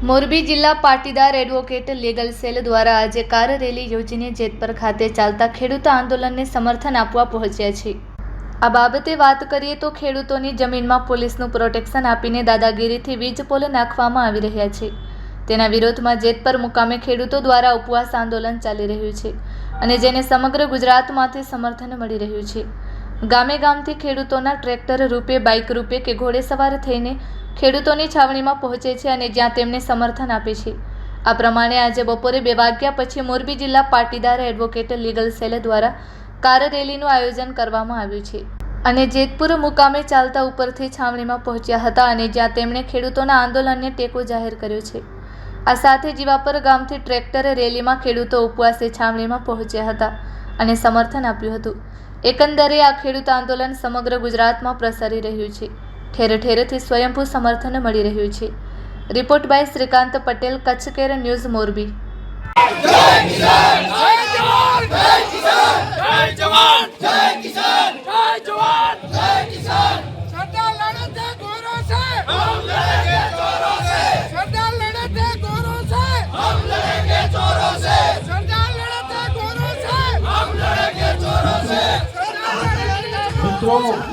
મોરબી જિલ્લા Patidar advocate legal cell દ્વારા આજે કાર રેલી યોજીને જેતપર ખાતે ચાલતા ખેડૂત આંદોલનને સમર્થન આપવા પહોંચ્યા છે। આ બાબતે વાત કરીએ તો ખેડૂતોની જમીનમાં પોલીસનું પ્રોટેક્શન આપીને દાદાગીરીથી વીજ પોલ નાખવામાં આવી રહ્યા છે। તેના વિરોધમાં જેતપર મુકામે ખેડૂતો દ્વારા ઉપવાસ આંદોલન ચાલી રહ્યું છે અને જેને સમગ્ર ગુજરાતમાંથી સમર્થન મળી રહ્યું છે। ગામે ગામથી ખેડૂતોના ટ્રેક્ટર રૂપે, બાઇક રૂપે કે ઘોડેસવાર થઈને ખેડૂતોની છાવણીમાં પહોંચે છે અને જ્યાં તેમને સમર્થન આપે છે। આ પ્રમાણે આજે બપોરે 2 વાગ્યા પછી મોરબી જિલ્લા પાટીદાર એડવોકેટ લીગલ સેલ દ્વારા કાર રેલીનું આયોજન કરવામાં આવ્યું છે અને જેતપુર મુકામે ચાલતા ઉપરથી છાવણીમાં પહોંચ્યા હતા અને જ્યાં તેમણે ખેડૂતોના આંદોલનને ટેકો જાહેર કર્યો છે। આ સાથે જીવાપર ગામથી ટ્રેક્ટર રેલીમાં ખેડૂતો ઉપવાસે છાવણીમાં પહોંચ્યા હતા અને સમર્થન આપ્યું હતું। એકંદરે આ ખેડૂત આંદોલન સમગ્ર ગુજરાતમાં પ્રસરી રહ્યું છે। ઠેર ઠેરથી સ્વયંભૂ સમર્થન મળી રહ્યું છે। Report by Shrikant Patel, Kutch care news, Morbi.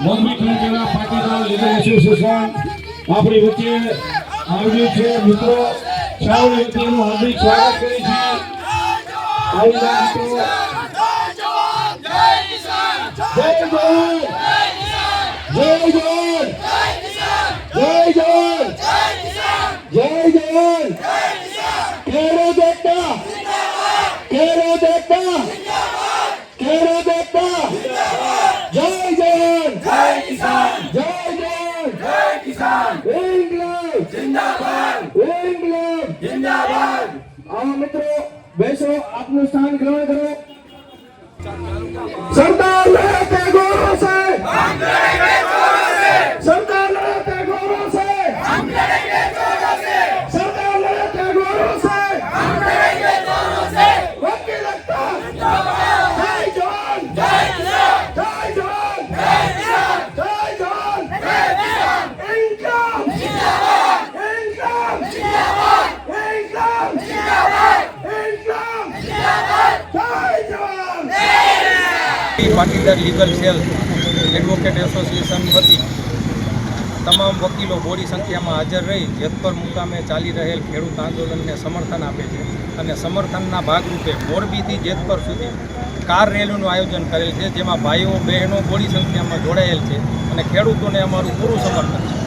Morbi જિલ્લા પાટીદાર લીગલ એસોસિએશન આપણી વચ્ચે આવ્યું છે। મિત્રો છાવણી વતીનું હાર્દિક સ્વાગત કરે છે। મિત્રો બેસો, આપનું સ્થાન ગ્રહણ કરો। સરદાર લડતે ગૌરવ છે, हम लड़ेंगे जोरों से। सरदार लड़ते गौरव से, हम लड़ेंगे जोरों से। सरदार लड़ते गौरव से, हम लड़ेंगे जोरों से। वकील लगता जिंदाबाद, जय जवान जय किसान, जय जवान जय किसान, जय जवान जय किसान। इंकलाब जिंदाबाद, इंकलाब जिंदाबाद, इंकलाब जिंदाबाद, इंकलाब जिंदाबाद, जय जवान Patidar legal cell advocate association વતી તમામ વકીલો બોડી સંખ્યામાં હાજર રહી જેતપર મુકામે ચાલી રહેલ ખેડૂત આંદોલનને સમર્થન આપે છે અને સમર્થનના ભાગરૂપે મોરબીથી જેતપર સુધી કાર રેલીનું આયોજન કરેલ છે, જેમાં ભાઈઓ બહેનો બોડી સંખ્યામાં જોડાયેલ છે અને ખેડૂતોને અમારું પૂરું સમર્થન છે।